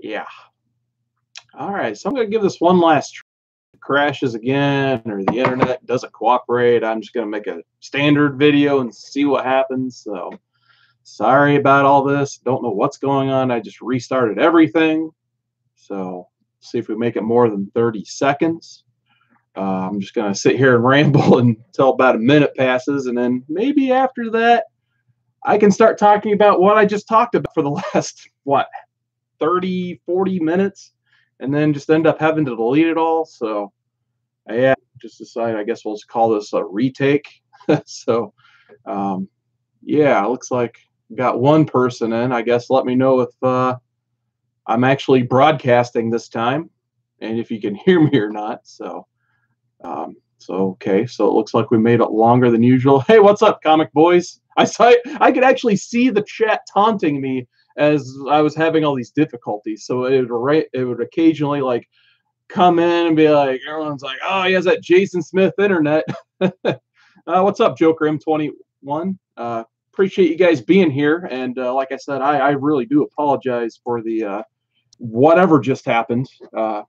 Yeah. All right. So I'm going to give this one last try. If it crashes again or the internet doesn't cooperate, I'm just going to make a standard video and see what happens. So sorry about all this. Don't know what's going on. I just restarted everything. So see if we make it more than 30 seconds. I'm just going to sit here and ramble until about a minute passes. And then maybe after that, I can start talking about what I just talked about for the last, what, 30, 40 minutes, and then just end up having to delete it all. So yeah, just decided, I guess we'll just call this a retake. So yeah, looks like we got one person in. I guess let me know if I'm actually broadcasting this time and if you can hear me or not. So okay, so it looks like we made it longer than usual. Hey, what's up, comic boys? I could actually see the chat taunting me as I was having all these difficulties. So it would occasionally like come in and be like, everyone's like, oh, he has that Jason Smith internet. What's up, Joker M21? Appreciate you guys being here. And like I said, I really do apologize for the whatever just happened. I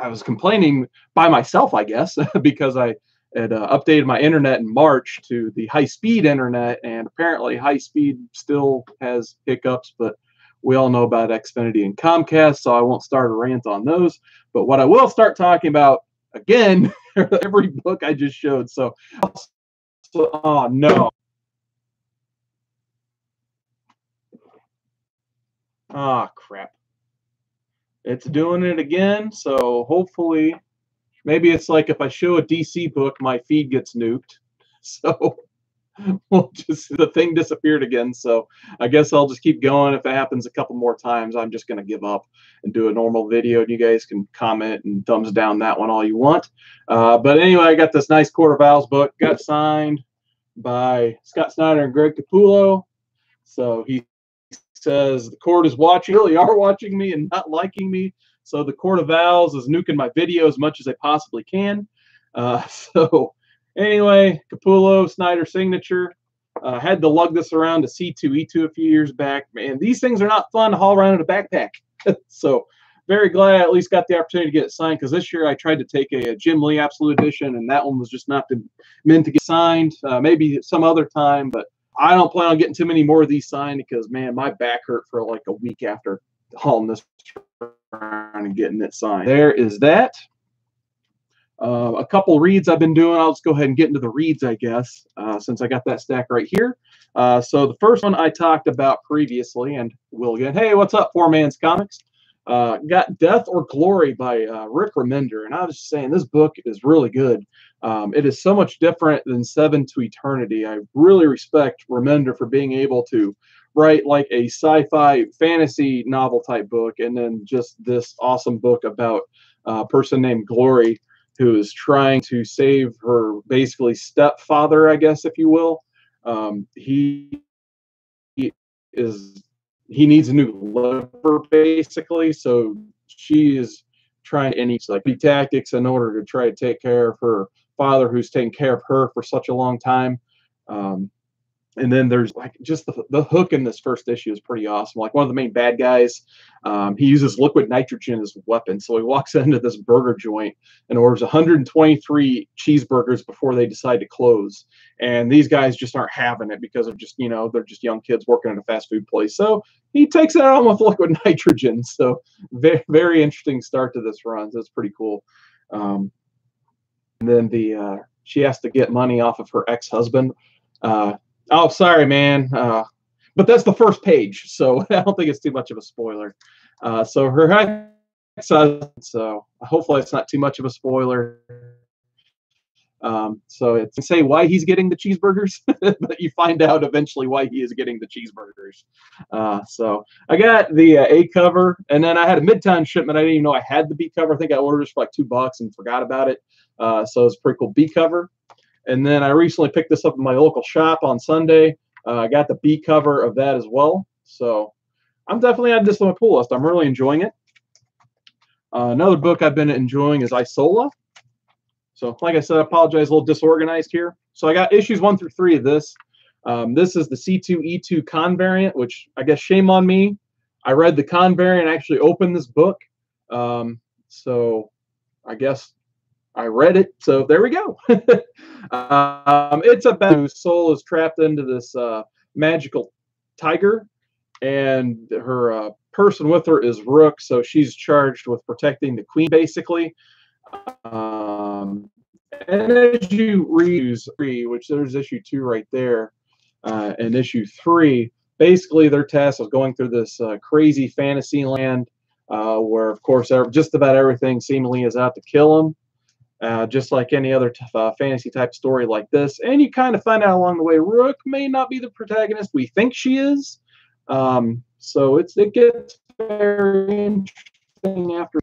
was complaining by myself, I guess, because I had updated my internet in March to the high-speed internet, and apparently high-speed still has hiccups, but we all know about Xfinity and Comcast, so I won't start a rant on those. But what I will start talking about, again, every book I just showed. So oh, no. Oh, crap. It's doing it again, so hopefully, maybe it's like if I show a DC book, my feed gets nuked. So the thing disappeared again. So I guess I'll just keep going. If it happens a couple more times, I'm just going to give up and do a normal video. And you guys can comment and thumbs down that one all you want. But anyway, I got this nice Court of Owls book. Got signed by Scott Snyder and Greg Capullo. So he says the court is watching, really are watching me and not liking me. So the Court of Owls is nuking my video as much as they possibly can. So anyway, Capullo, Snyder signature. Had to lug this around to C2E2 a few years back. Man, these things are not fun to haul around in a backpack. So very glad I at least got the opportunity to get it signed, because this year I tried to take a Jim Lee Absolute Edition, and that one was just not meant to get signed. Maybe some other time, but I don't plan on getting too many more of these signed because, man, my back hurt for like a week after hauling this around and getting it signed. There is that. A couple reads I've been doing. I'll just go ahead and get into the reads, I guess, since I got that stack right here. So the first one I talked about previously, and we'll get, hey, what's up, Four Man's Comics? Got Death or Glory by Rick Remender, and I was just saying this book is really good. It is so much different than Seven to Eternity. I really respect Remender for being able to write like a sci-fi fantasy novel type book, and then just this awesome book about a person named Glory who is trying to save her basically stepfather, I guess, if you will. He needs a new liver, basically, so she is trying any like tactics in order to try to take care of her father, who's taken care of her for such a long time. And then there's like just the hook in this first issue is pretty awesome. Like one of the main bad guys, he uses liquid nitrogen as a weapon. So he walks into this burger joint and orders 123 cheeseburgers before they decide to close. And these guys just aren't having it because of just, you know, they're just young kids working at a fast food place. So he takes it on with liquid nitrogen. So very, very interesting start to this run. So it's pretty cool. And then she has to get money off of her ex-husband. Oh, sorry, man. But that's the first page, so I don't think it's too much of a spoiler. So her ex-husband, so hopefully it's not too much of a spoiler. So it's to say why he's getting the cheeseburgers, but you find out eventually why he is getting the cheeseburgers. So I got the A cover, and then I had a mid-time shipment. I didn't even know I had the B cover. I think I ordered it for like $2 and forgot about it. So it's a pretty cool B cover. And then I recently picked this up in my local shop on Sunday. I got the B cover of that as well. So I'm definitely adding this to my pull list. I'm really enjoying it. Another book I've been enjoying is Isola. So like I said, I apologize, a little disorganized here. So I got issues 1 through 3 of this. This is the C2E2 con variant, which I guess shame on me. I read the con variant. I actually opened this book. So I guess I read it. So there we go. It's about whose soul is trapped into this magical tiger, and her person with her is Rook. So she's charged with protecting the queen, basically. And as you read three, which there's issue 2 right there, and issue 3, basically their task is going through this crazy fantasy land where, of course, just about everything seemingly is out to kill them, just like any other fantasy type story like this. And you kind of find out along the way, Rook may not be the protagonist we think she is. So it gets very interesting after.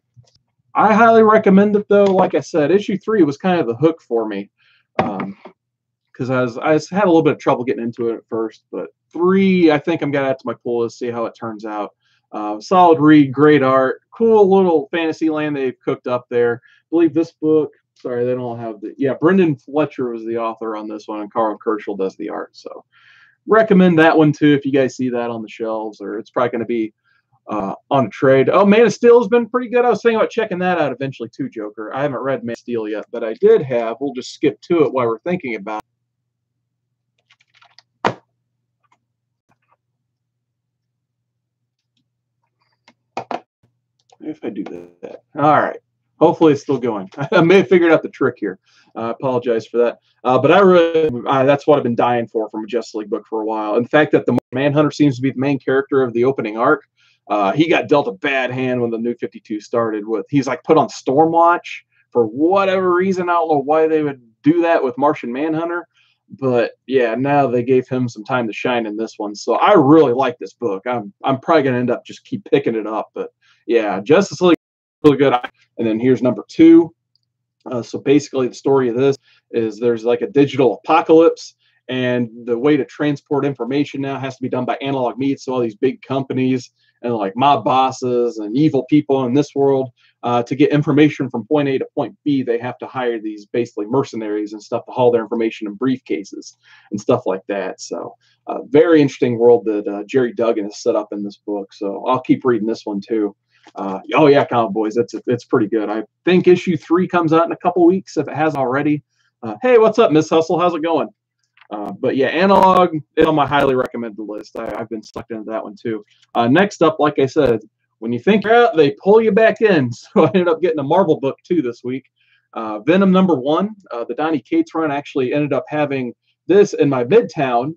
I highly recommend it, though. Like I said, issue 3 was kind of the hook for me, because I had a little bit of trouble getting into it at first. But 3, I think I'm gonna add to my pull list, see how it turns out. Solid read, great art, cool little fantasy land they've cooked up there. I believe this book. Sorry, they don't have the. Yeah, Brendan Fletcher was the author on this one, and Carl Kerschel does the art. So recommend that one too if you guys see that on the shelves, or it's probably going to be on a trade. Oh, Man of Steel has been pretty good. I was thinking about checking that out eventually too, Joker. I haven't read Man of Steel yet, but I did have. We'll just skip to it while we're thinking about it. If I do that. All right. Hopefully it's still going. I may have figured out the trick here. I apologize for that. But I really, that's what I've been dying for from a Justice League book for a while. And the fact that the Manhunter seems to be the main character of the opening arc, he got dealt a bad hand when the New 52 started. He's like put on Stormwatch for whatever reason. I don't know why they would do that with Martian Manhunter. But yeah, now they gave him some time to shine in this one. So I really like this book. I'm probably going to end up just keep picking it up. But yeah, Justice League really good. And then here's number 2. So basically the story of this is there's like a digital apocalypse, and the way to transport information now has to be done by analog means. So all these big companies and like mob bosses and evil people in this world, to get information from point A to point B, they have to hire these basically mercenaries and stuff to haul their information in briefcases and stuff like that. So very interesting world that Jerry Duggan has set up in this book. So I'll keep reading this one too. Oh yeah, Comic Boys, it's pretty good. I think issue 3 comes out in a couple weeks if it has already. Hey, what's up, Miss Hustle? How's it going? But yeah, Analog is on my highly recommended list. I've been stuck into that one too. Next up, like I said, when you think you're out, they pull you back in. So I ended up getting a Marvel book too this week. Venom #1, the Donny Cates run. Actually ended up having this in my Midtown.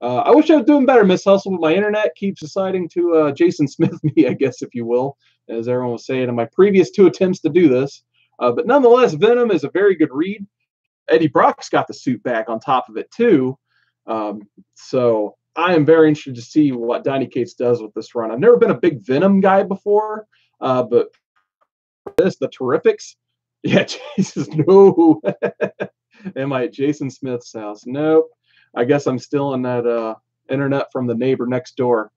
I wish I was doing better, Miss Hustle, but my internet keeps deciding to Jason Smith me, I guess, if you will, as everyone was saying in my previous 2 attempts to do this. But nonetheless, Venom is a very good read. Eddie Brock's got the suit back on top of it, too. So I am very interested to see what Donny Cates does with this run. I've never been a big Venom guy before, but this, the Terrifics, yeah, Jesus, no. Am I at Jason Smith's house? Nope. I guess I'm still in that internet from the neighbor next door.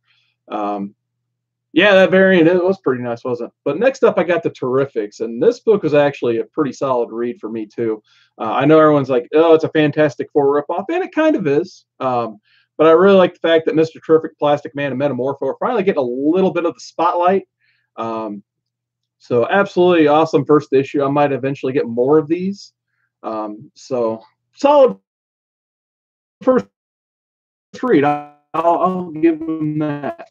Yeah, that variant, it was pretty nice, wasn't it? But next up, I got the Terrifics, and this book was actually a pretty solid read for me, too. I know everyone's like, oh, it's a Fantastic Four ripoff, and it kind of is. But I really like the fact that Mr. Terrific, Plastic Man, and Metamorpho are finally getting a little bit of the spotlight. So absolutely awesome first issue. I might eventually get more of these. So solid first read. I'll give them that.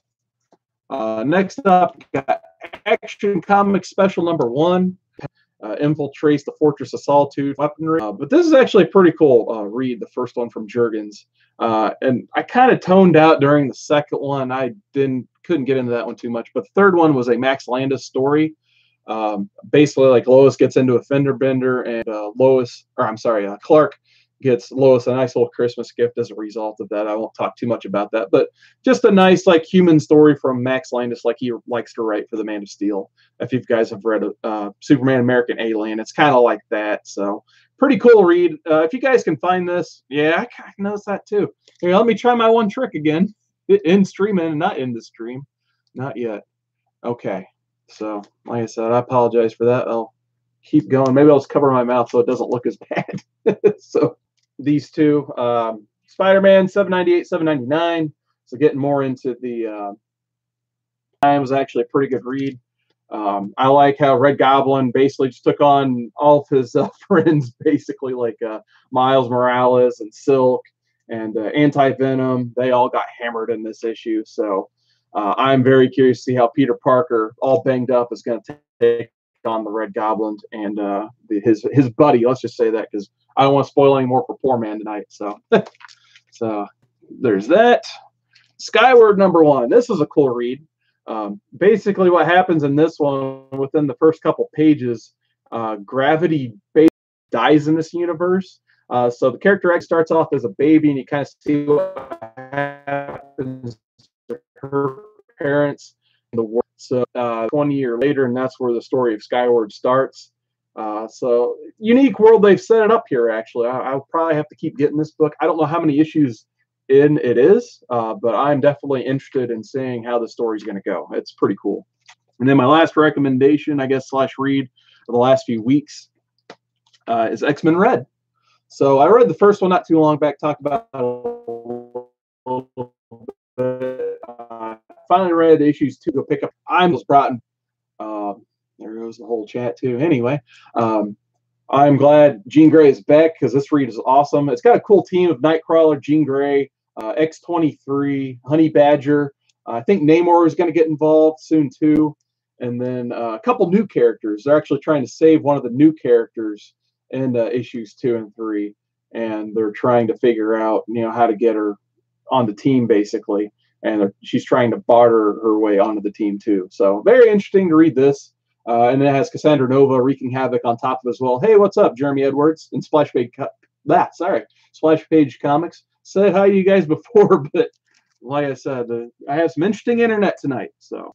Next up, got Action Comics Special #1. Infiltrates the Fortress of Solitude weaponry. But this is actually a pretty cool read, the first one from Jurgens. And I kind of toned out during the second one. I couldn't get into that one too much. But the third one was a Max Landis story. Basically, like Lois gets into a fender bender, and Clark gets Lois a nice little Christmas gift as a result of that. I won't talk too much about that, but just a nice like human story from Max Landis, like he likes to write for the Man of Steel. If you guys have read Superman American Alien, it's kind of like that. So pretty cool read. If you guys can find this, yeah, I kind of noticed that too. Here, let me try my one trick again. In stream and not in the stream. Not yet. Okay. So like I said, I apologize for that. I'll keep going. Maybe I'll just cover my mouth so it doesn't look as bad. So these two, Spider-Man 798, 799. So getting more into the was actually a pretty good read. I like how Red Goblin basically just took on all of his friends, basically, like Miles Morales and Silk and Anti-Venom. They all got hammered in this issue. So I'm very curious to see how Peter Parker, all banged up, is going to take on the Red Goblin and his buddy. Let's just say that, because I don't want to spoil any more for Poor Man tonight. So, so there's that. Skyward #1. This is a cool read. Basically, what happens in this one, within the first couple pages, Gravity dies in this universe. So the character X starts off as a baby, and you kind of see what happens to her parents in the world. So 20 years later, and that's where the story of Skyward starts. So unique world they've set it up here. Actually, I'll probably have to keep getting this book. I don't know how many issues in it is, but I'm definitely interested in seeing how the story's going to go. It's pretty cool. And then my last recommendation, I guess, / read of the last few weeks is X-Men Red. So I read the first one not too long back, talked about it a little bit. Finally read issues 2 to pick up. I'm just brought in. There goes the whole chat too. Anyway, I'm glad Jean Grey is back, because this read is awesome. It's got a cool team of Nightcrawler, Jean Grey, X-23, Honey Badger. I think Namor is going to get involved soon too. And then a couple new characters. They're actually trying to save one of the new characters in issues 2 and 3, and they're trying to figure out, how to get her on the team, basically. And she's trying to barter her way onto the team too. So very interesting to read this. And it has Cassandra Nova wreaking havoc on top of it as well. Hey, what's up, Jeremy Edwards and Splash Page Comics. Said hi to you guys before, but like I said, I have some interesting internet tonight. So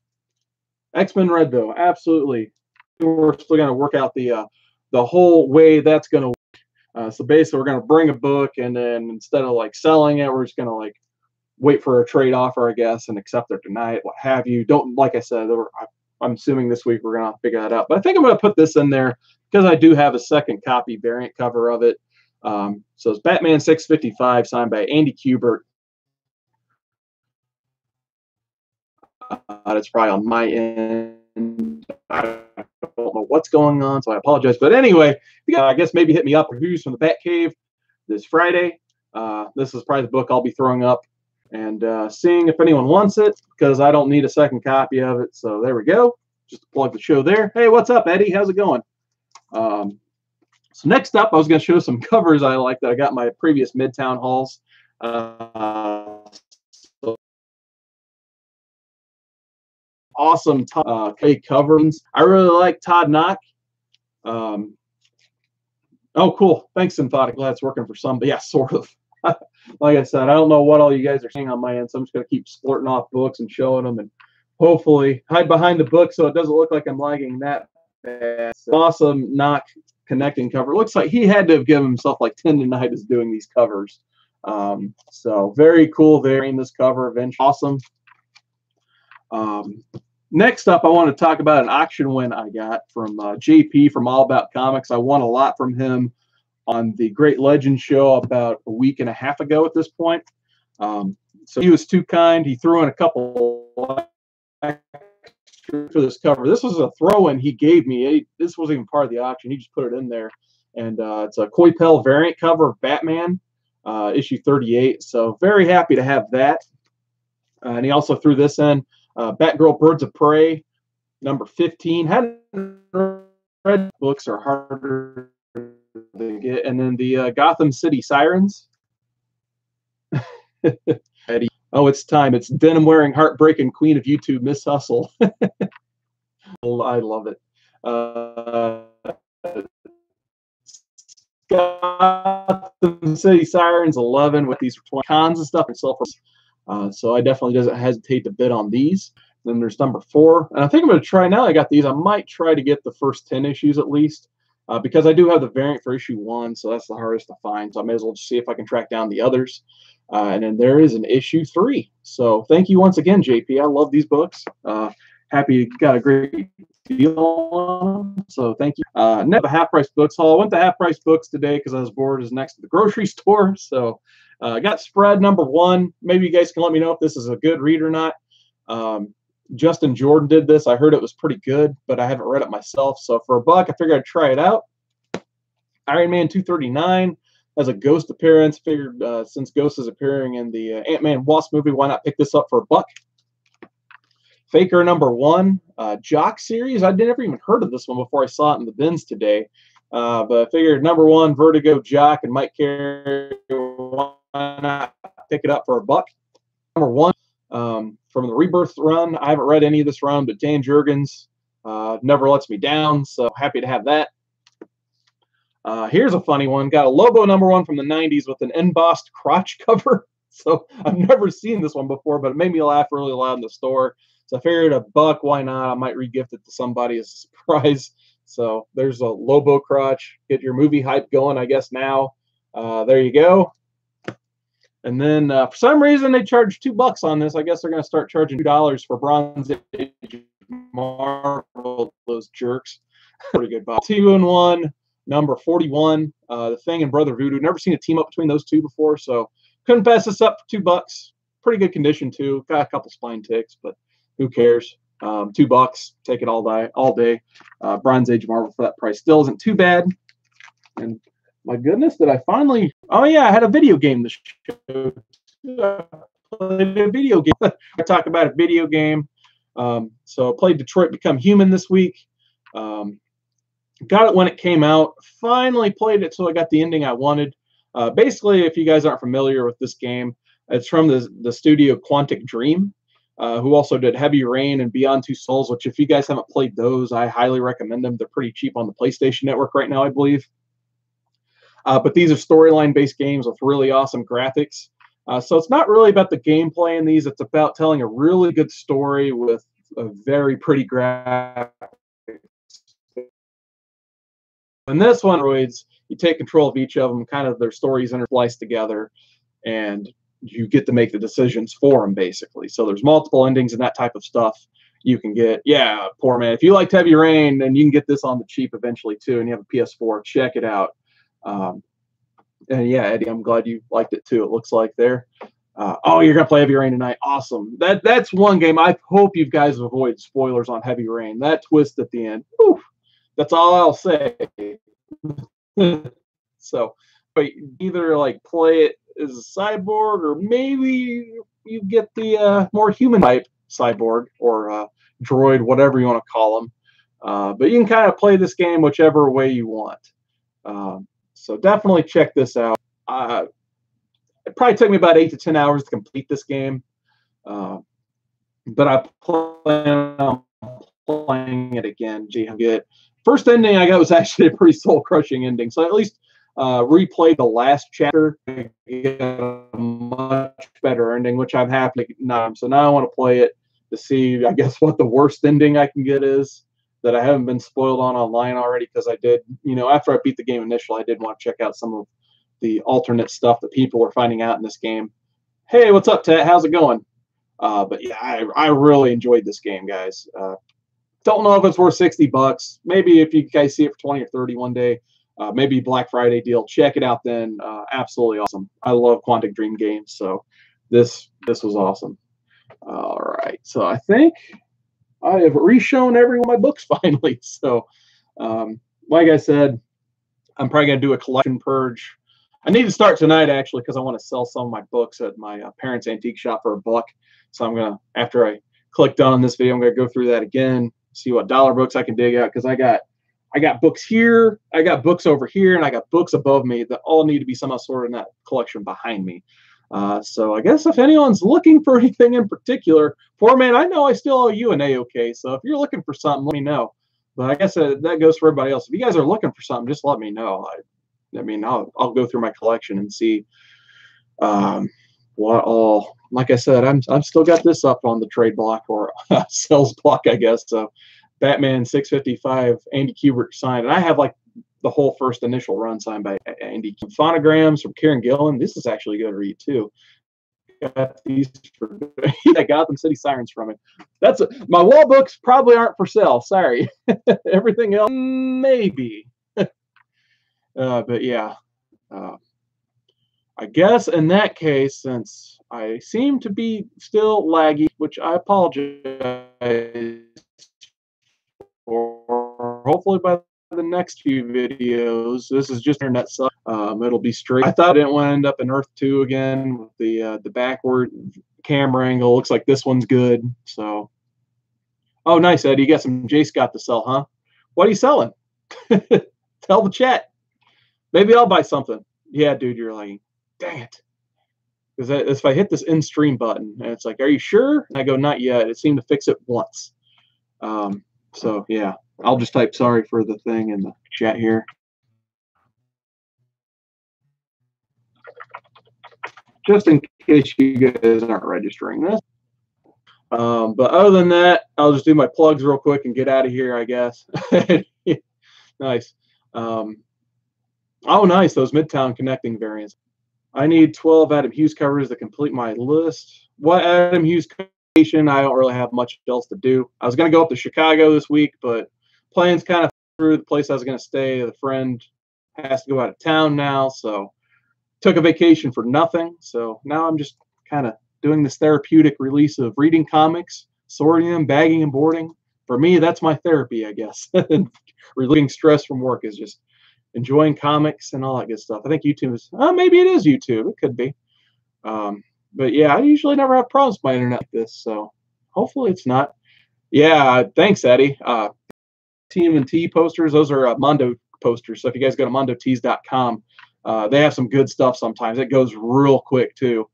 X-Men Red, though, absolutely. We're still going to work out the whole way that's going to work. So basically, we're going to bring a book, and then instead of like selling it, we're just going to like wait for a trade offer, I guess, and accept or deny it, what have you. Don't, like I said, I'm assuming this week we're going to figure that out. But I think I'm going to put this in there because I do have a second copy variant cover of it. So it's Batman 655, signed by Andy Kubert. It's probably on my end. I don't know what's going on, so I apologize. But anyway, I guess maybe hit me up with reviews from the Batcave this Friday. This is probably the book I'll be throwing up and seeing if anyone wants it, because I don't need a second copy of it. So there we go. Just to plug the show there. Hey, what's up, Eddie? How's it going? So next up, I was going to show some covers I like that I got in my previous Midtown hauls. Awesome covers. I really like Todd Knock. Oh, cool. Thanks, Symphotic. Glad it's working for somebody. Yeah, sort of. Like I said, I don't know what all you guys are seeing on my end, so I'm just going to keep splurting off books and showing them, and hopefully hide behind the book so it doesn't look like I'm lagging that bad. So, awesome Knock connecting cover. Looks like he had to have given himself like tendonitis doing these covers. So very cool there in this cover. Eventually, awesome. Next up, I want to talk about an auction win I got from JP from All About Comics. I won a lot from him on the Great Legend show about a week and a half ago at this point. So he was too kind. He threw in a couple for this cover. This was a throw-in he gave me. This wasn't even part of the auction. He just put it in there. And it's a Coipel variant cover of Batman, issue 38. So very happy to have that. And he also threw this in. Batgirl Birds of Prey, number 15. Hadn't read books are harder to get. And then the Gotham City Sirens. Oh, it's time. It's denim-wearing, heartbreaking queen of YouTube, Miss Hustle. I love it. Gotham City Sirens 11 with these cons and stuff and so forth. So I definitely doesn't hesitate to bid on these. Then there's number 4. And I think I'm going to try, now I got these, I might try to get the first 10 issues at least. Because I do have the variant for issue 1, so that's the hardest to find. So I may as well just see if I can track down the others. And then there is an issue 3. So thank you once again, JP. I love these books. Happy you got a great deal on them. So thank you. Next, the Half Price Books haul. I went to Half Price Books today because I was bored. It's next to the grocery store. So I got spread number 1. Maybe you guys can let me know if this is a good read or not. Justin Jordan did this. I heard it was pretty good, but I haven't read it myself. So for $1, I figured I'd try it out. Iron Man 239 has a Ghost appearance. Figured since Ghost is appearing in the Ant-Man Wasp movie, why not pick this up for $1? Faker #1, Jock series. I'd never even heard of this one before I saw it in the bins today. But I figured #1, Vertigo, Jock, and Mike Carey, why not pick it up for $1? #1, from the Rebirth run. I haven't read any of this run, but Dan Jurgens never lets me down, so happy to have that. Here's a funny one. Got a Lobo #1 from the 90s with an embossed crotch cover. So I've never seen this one before, but it made me laugh really loud in the store. So I figured $1, why not? I might regift it to somebody as a surprise. So there's a Lobo crotch. Get your movie hype going, I guess, now. There you go. And then for some reason they charged $2 on this. I guess they're going to start charging $2 for Bronze Age Marvel, those jerks. Pretty good box. 2-in-1, #41. The Thing and Brother Voodoo. Never seen a team up between those two before, so couldn't pass this up for $2. Pretty good condition too. Got a couple spine ticks, but who cares? $2. Take it all day. Bronze Age Marvel for that price still isn't too bad. And my goodness, did I finally? Oh yeah, I had a video game to show. I played a video game. I talk about a video game. So I played Detroit Become Human this week. Got it when it came out. Finally played it, so I got the ending I wanted. Basically, if you guys aren't familiar with this game, it's from the studio Quantic Dream, who also did Heavy Rain and Beyond Two Souls, which if you guys haven't played those, I highly recommend them. They're pretty cheap on the PlayStation Network right now, I believe. But these are storyline-based games with really awesome graphics. So it's not really about the gameplay in these. It's about telling a really good story with a very pretty graphic. In this one, you take control of each of them, kind of their stories interspliced together, and you get to make the decisions for them, basically. So there's multiple endings and that type of stuff you can get. Yeah, poor man. If you liked Heavy Rain, then you can get this on the cheap eventually, too, and you have a PS4. Check it out. And yeah, Eddie, I'm glad you liked it, too, it looks like there. Oh, you're going to play Heavy Rain tonight. Awesome. That's one game. I hope you guys avoid spoilers on Heavy Rain. That twist at the end. Whew. That's all I'll say. So, but either like play it as a cyborg, or maybe you get the more human type cyborg or droid, whatever you want to call them. But you can kind of play this game whichever way you want. So definitely check this out. It probably took me about 8 to 10 hours to complete this game, but I plan on playing it again. First ending I got was actually a pretty soul-crushing ending, so I at least replayed the last chapter to get a much better ending, which I'm happy now. So now I want to play it to see, I guess, what the worst ending I can get is that I haven't been spoiled on online already, because I did, after I beat the game initially, I did want to check out some of the alternate stuff that people are finding out in this game. Hey, what's up, Ted? How's it going? But yeah, I really enjoyed this game, guys. Don't know if it's worth $60. Maybe if you guys see it for 20 or 30 one day, maybe Black Friday deal. Check it out then. Absolutely awesome. I love Quantic Dream games, so this was awesome. All right, so I think I have reshown every one of my books finally. So, like I said, I'm probably gonna do a collection purge. I need to start tonight actually, because I want to sell some of my books at my parents' antique shop for $1. So I'm gonna, after I click done on this video, I'm gonna go through that again, see what dollar books I can dig out, because I got books here, I got books over here, and I got books above me that all need to be somehow sorted in that collection behind me. So I guess if anyone's looking for anything in particular, poor man, I know I still owe you an A-OK. So if you're looking for something, let me know. But I guess that goes for everybody else. If you guys are looking for something, just let me know. I mean, I'll go through my collection and see what all. Like I said, I'm still got this up on the trade block, or sales block, I guess. So Batman 655, Andy Kubert signed, and I have like the whole first initial run signed by Andy. Phonograms from Kieran Gillen. This is actually good to read too. Got these for Gotham City Sirens from it. My wall books probably aren't for sale. Sorry. Everything else maybe. But yeah, I guess in that case, since I seem to be still laggy, which I apologize for hopefully by the next few videos. This is just internet stuff. It'll be straight. I thought I didn't want to end up in Earth 2 again with the backward camera angle. Looks like this one's good. So, oh, nice, Eddie. You got some J. Scott to sell, huh? What are you selling? Tell the chat. Maybe I'll buy something. Yeah, dude, you're like, dang it. Because if I hit this in stream button and it's like, are you sure? And I go, not yet. It seemed to fix it once. So yeah, I'll just type sorry for the thing in the chat here. Just in case you guys aren't registering this. But other than that, I'll just do my plugs real quick and get out of here, I guess. Nice. Oh, nice. Those Midtown connecting variants. I need 12 Adam Hughes covers to complete my list. What Adam Hughes station? I don't really have much else to do. I was going to go up to Chicago this week, but plans kind of through the place I was going to stay. The friend has to go out of town now, so took a vacation for nothing. So now I'm just kind of doing this therapeutic release of reading comics, sorting them, bagging and boarding. For me, that's my therapy, I guess. Relieving stress from work is just enjoying comics and all that good stuff. I think YouTube is, maybe it is YouTube. It could be. But yeah, I usually never have problems with my internet like this, so hopefully it's not. Yeah, thanks, Eddie. TMNT posters, those are Mondo posters. So if you guys go to mondotees.com, they have some good stuff sometimes. It goes real quick, too.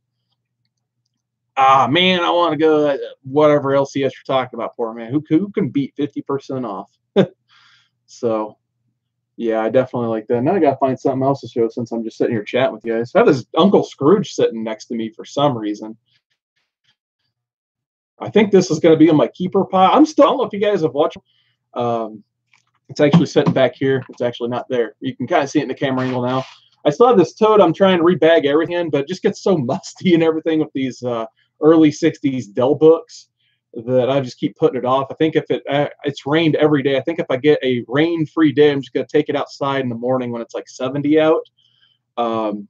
Man, I want to go whatever LCS you're talking about, poor man. Who can beat 50% off? So yeah, I definitely like that. Now I got to find something else to show since I'm just sitting here chatting with you guys. I have this Uncle Scrooge sitting next to me for some reason. I think this is going to be in my keeper pile. I don't know if you guys have watched. It's actually sitting back here. It's actually not there. You can kind of see it in the camera angle now. I still have this tote. I'm trying to rebag everything, but it just gets so musty and everything with these early 60s Dell books that I just keep putting it off. I think if it's rained every day, I think if I get a rain-free day, I'm just going to take it outside in the morning when it's like 70 out. I'm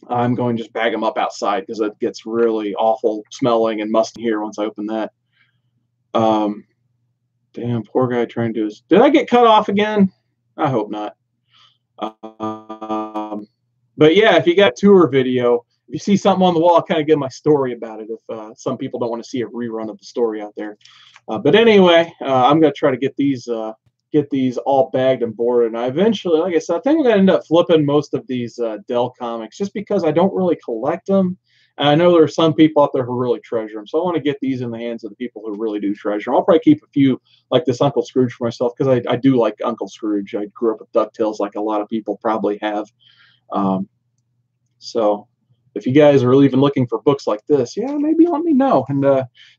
going to just bag them up outside because it gets really awful smelling and musty here once I open that. Damn, poor guy trying to do his... Did I get cut off again? I hope not. But yeah, if you got tour video, if you see something on the wall, I'll kind of give my story about it if some people don't want to see a rerun of the story out there. But anyway, I'm going to try to get these all bagged and boarded. And I eventually, like I said, I think I'm going to end up flipping most of these Dell comics just because I don't really collect them. And I know there are some people out there who really treasure them. So I want to get these in the hands of the people who really do treasure them. I'll probably keep a few like this Uncle Scrooge for myself because I do like Uncle Scrooge. I grew up with DuckTales like a lot of people probably have. So if you guys are even looking for books like this, yeah, maybe let me know. And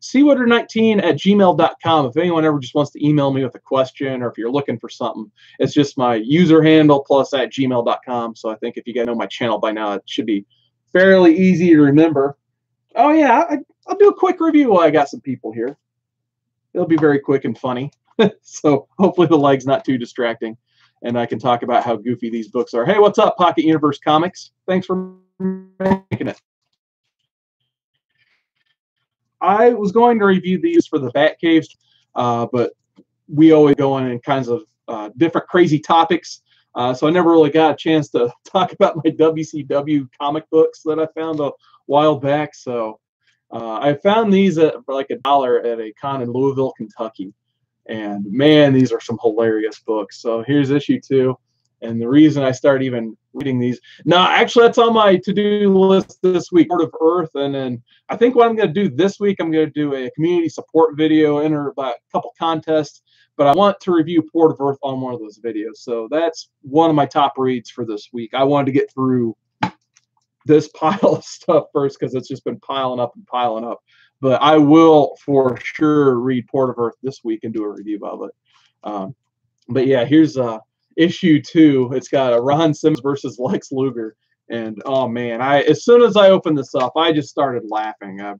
seawater19@gmail.com. If anyone ever just wants to email me with a question or if you're looking for something, it's just my user handle plus @gmail.com. So I think if you guys know my channel by now, it should be fairly easy to remember. Oh, yeah, I'll do a quick review while I got some people here. It'll be very quick and funny. So hopefully the leg's not too distracting. And I can talk about how goofy these books are. Hey, what's up, Pocket Universe Comics? Thanks for making it. I was going to review these for the Bat Caves, but we always go in kinds of different crazy topics. So I never really got a chance to talk about my WCW comic books that I found a while back. So I found these for like $1 at a con in Louisville, Kentucky. And man, these are some hilarious books. So here's issue 2. And the reason I started even reading these, no, actually that's on my to-do list this week, Port of Earth. And then I think what I'm going to do this week, I'm going to do a community support video, enter about a couple contests. But I want to review Port of Earth on one of those videos. So that's one of my top reads for this week. I wanted to get through this pile of stuff first because it's just been piling up and piling up. But I will for sure read Port of Earth this week and do a review of it. But yeah, here's issue 2. It's got Ron Simmons versus Lex Luger. And oh man, as soon as I opened this up, I just started laughing. I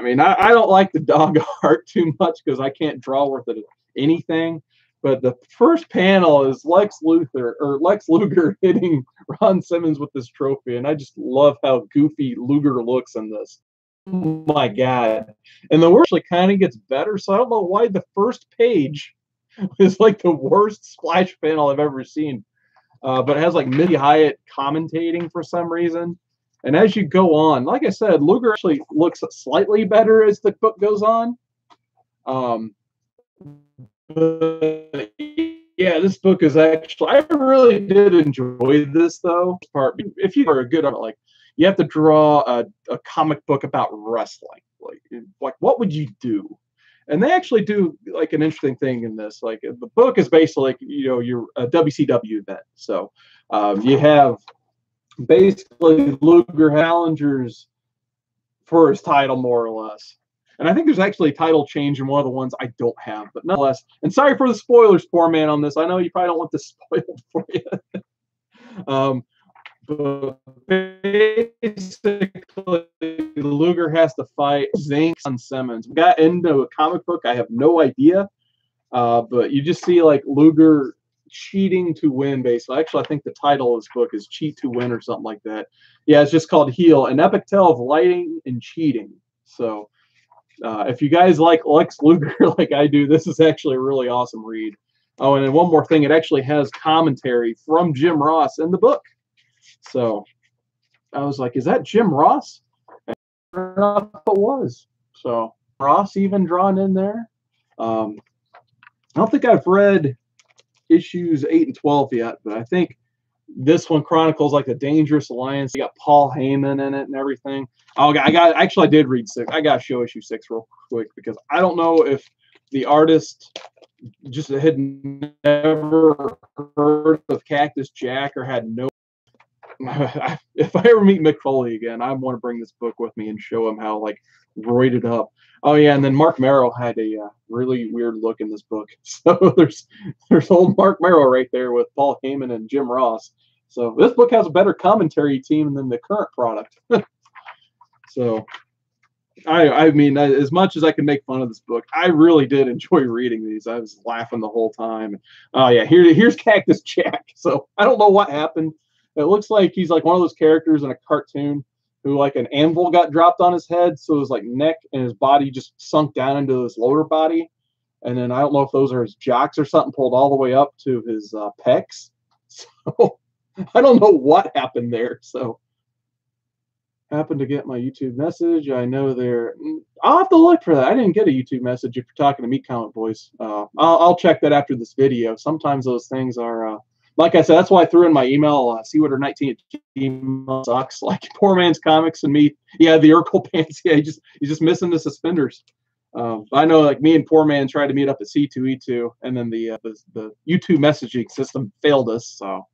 mean, I don't like the dog art too much because I can't draw worth it anything. But the first panel is Lex Luger hitting Ron Simmons with this trophy, and I just love how goofy Luger looks in this. my God. And the worst actually kind of gets better. So I don't know why the first page is like the worst splash panel I've ever seen. But it has like Missy Hyatt commentating for some reason. And as you go on, like I said, Luger actually looks slightly better as the book goes on. But yeah, this book is actually, I really did enjoy this though. Part, if you are a good, like, you have to draw a comic book about wrestling. Like what would you do? And they actually do like an interesting thing in this. Like the book is basically like, your WCW event. So you have basically Luger challengers for his title, more or less. And I think there's actually a title change in one of the ones I don't have, but nonetheless. And sorry for the spoilers, poor man, on this. I know you probably don't want this spoiled for you. But basically, Luger has to fight Zinks on Simmons. We got into a comic book. I have no idea. But you just see like Luger cheating to win, basically. Actually, I think the title of this book is Cheat to Win or something like that. Yeah, it's just called Heel, an epic tale of lighting and cheating. So if you guys like Lex Luger like I do, this is actually a really awesome read. Oh, and then one more thing, it actually has commentary from Jim Ross in the book. So I was like, is that Jim Ross? And sure enough, it was. So Ross even drawn in there. I don't think I've read issues 8 and 12 yet, but I think this one chronicles like a dangerous alliance. You got Paul Heyman in it and everything. Oh, I did read 6. I got to show issue 6 real quick because I don't know if the artist just had never heard of Cactus Jack or had no. If I ever meet Mick Foley again, I want to bring this book with me and show him how like roided up. Oh yeah, and then Mark Merrow had a really weird look in this book. So there's old Mark Merrow right there with Paul Heyman and Jim Ross. So this book has a better commentary team than the current product. So I mean, as much as I can make fun of this book, I really did enjoy reading these. I was laughing the whole time. Oh yeah, here's Cactus Jack. So I don't know what happened. It looks like he's like one of those characters in a cartoon who like an anvil got dropped on his head, so his like neck and his body just sunk down into his lower body, and then I don't know if those are his jocks or something pulled all the way up to his pecs. So I don't know what happened there. So happened to get my YouTube message. I know there. I'll have to look for that. I didn't get a YouTube message if you're talking to me, Comic Boys. I'll check that after this video. Sometimes those things are. Like I said, that's why I threw in my email, seawater19 sucks. Like poor man's comics and me. Yeah, the Urkel pants. Yeah, he's just missing the suspenders. I know, like me and poor man tried to meet up at C2E2, and then the YouTube messaging system failed us. So,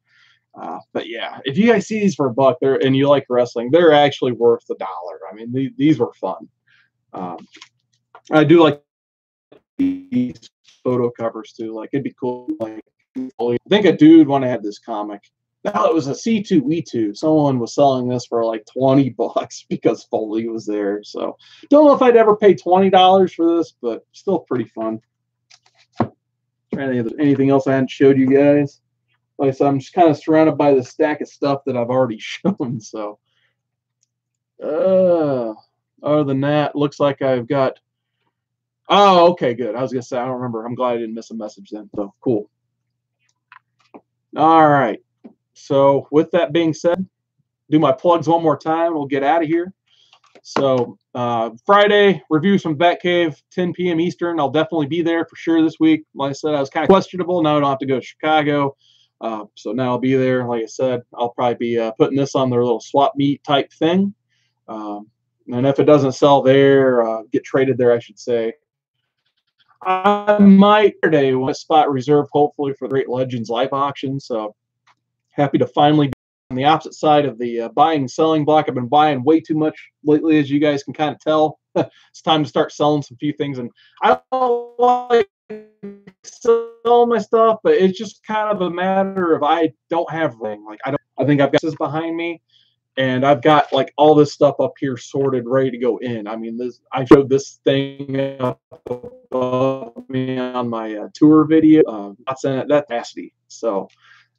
but yeah, if you guys see these for $1 and you like wrestling, they're actually worth $1. I mean, these were fun. I do like these photo covers too. Like it'd be cool. Like I think a dude wanted to have this comic. Now it was a C2E2. Someone was selling this for like $20 because Foley was there. So don't know if I'd ever pay $20 for this, but still pretty fun. Anything else I hadn't showed you guys? Like I said, I'm just kind of surrounded by the stack of stuff that I've already shown. So other than that, looks like I've got. Oh, okay, good. I was gonna say I don't remember. I'm glad I didn't miss a message then. So cool. All right. So with that being said, do my plugs one more time. We'll get out of here. So Friday, reviews from Batcave, 10 p.m. Eastern. I'll definitely be there for sure this week. Like I said, I was kind of questionable. Now I don't have to go to Chicago. So now I'll be there. Like I said, I'll probably be putting this on their little swap meet type thing. And if it doesn't sell there, get traded there, I should say. I might today want a spot reserved, hopefully, for the Great Legends live auction. So happy to finally be on the opposite side of the buying and selling block. I've been buying way too much lately, as you guys can kind of tell. It's time to start selling some few things. And I don't like sell my stuff, but it's just kind of a matter of I don't have ring. Like I think I've got this behind me. And I've got like all this stuff up here sorted, ready to go in. I mean, I showed this thing up above me on my tour video. That's nasty. So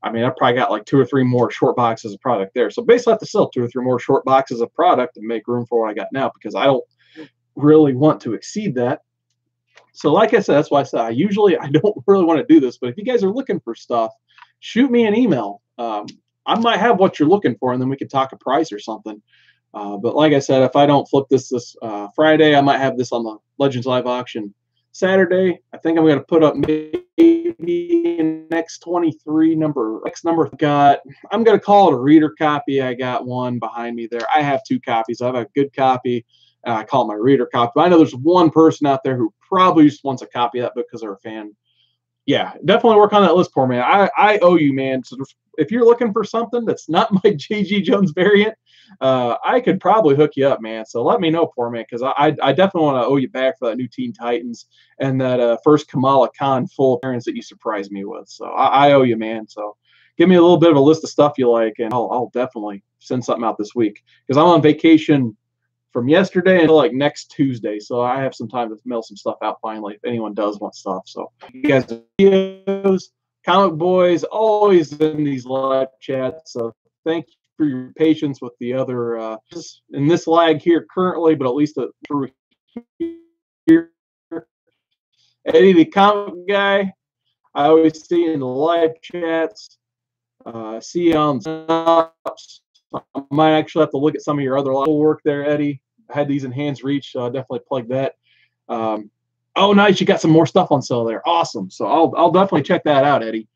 I mean, I probably got like 2 or 3 more short boxes of product there. So basically, I have to sell 2 or 3 more short boxes of product to make room for what I got now, because I don't really want to exceed that. So like I said, that's why I said I don't really want to do this, but if you guys are looking for stuff, shoot me an email. I might have what you're looking for, and then we could talk a price or something. But like I said, if I don't flip this Friday, I might have this on the Legends Live auction Saturday. I think I'm going to put up maybe next 23 number. Next number I'm going to call it a reader copy. I got one behind me there. I have 2 copies. I have a good copy. I call it my reader copy. But I know there's one person out there who probably just wants a copy of that book because they're a fan. Yeah, definitely work on that list for me. I owe you, man. So if you're looking for something that's not my J.G. Jones variant, I could probably hook you up, man. So let me know for me, because I definitely want to owe you back for that new Teen Titans and that first Kamala Khan full appearance that you surprised me with. So I owe you, man. So give me a little bit of a list of stuff you like, and I'll definitely send something out this week, because I'm on vacation from yesterday until like next Tuesday, so I have some time to mail some stuff out finally if anyone does want stuff. So you guys, videos, Comic Boys, always in these live chats. So thank you for your patience with the other in this lag here currently, but at least through here. Eddie, the comic guy, I always see in the live chats. See you on the I might actually have to look at some of your other work there, Eddie. I had these in Hands Reach, so I'll definitely plug that. Oh, nice. You got some more stuff on sale there. Awesome. So I'll definitely check that out, Eddie.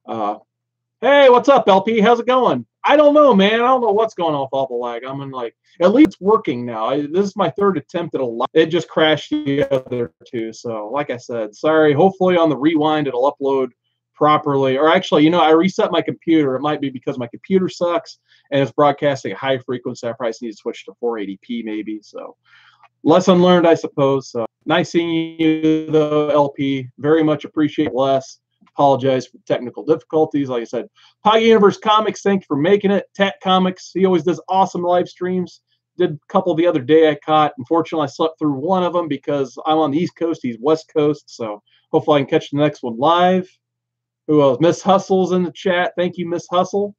Hey, what's up, LP? How's it going? I don't know, man. I don't know what's going on with all the lag. I'm in like, at least it's working now. This is my 3rd attempt at a live. It just crashed the other 2. So like I said, sorry. Hopefully on the rewind, it'll upload properly. Or actually, I reset my computer. It might be because my computer sucks and it's broadcasting at high frequency. I probably need to switch to 480p maybe. So lesson learned, I suppose. So nice seeing you, though, LP. Very much appreciate less. Apologize for technical difficulties. Like I said, Pog Universe Comics, thank you for making it. Tat Comics, he always does awesome live streams. Did a couple the other day I caught. Unfortunately, I slept through one of them because I'm on the East Coast. He's West Coast. So hopefully I can catch the next one live. Who else? Miss Hustle's in the chat. Thank you, Miss Hustle.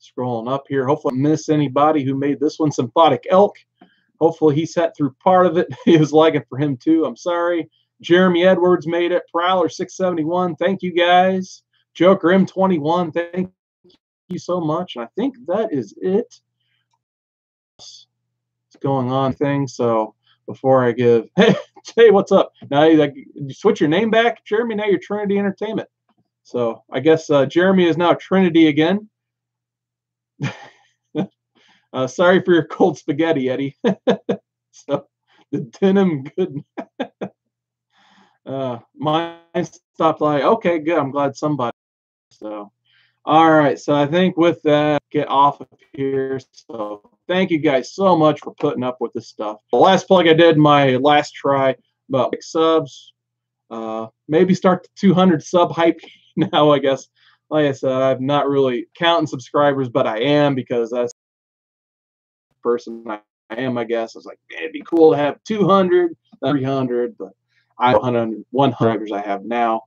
Scrolling up here. Hopefully I miss anybody who made this one. Symphotic Elk. Hopefully he sat through part of it. It was lagging for him too. I'm sorry. Jeremy Edwards made it. Prowler 671. Thank you guys. Joker M21. Thank you so much. And I think that is it. What's going on thing. So before I give, hey, what's up? Now you switch your name back, Jeremy. Now you're Trinity Entertainment. So I guess Jeremy is now Trinity again. Sorry for your cold spaghetti, Eddie. So the denim good. Mine stopped like, okay, good. I'm glad somebody. So, all right. So I think with that, get off of here. So thank you guys so much for putting up with this stuff. The last plug I did, my last try, about 6 subs. Maybe start the 200 sub hype now, I guess. Like I said, I'm not really counting subscribers, but I am, because that's the person I am, I guess. I was like, man, it'd be cool to have 200, 300, but I have 100 subscribers I have now.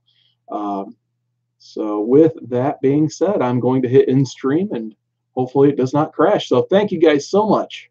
So with that being said, I'm going to hit in stream, and hopefully it does not crash. So thank you guys so much.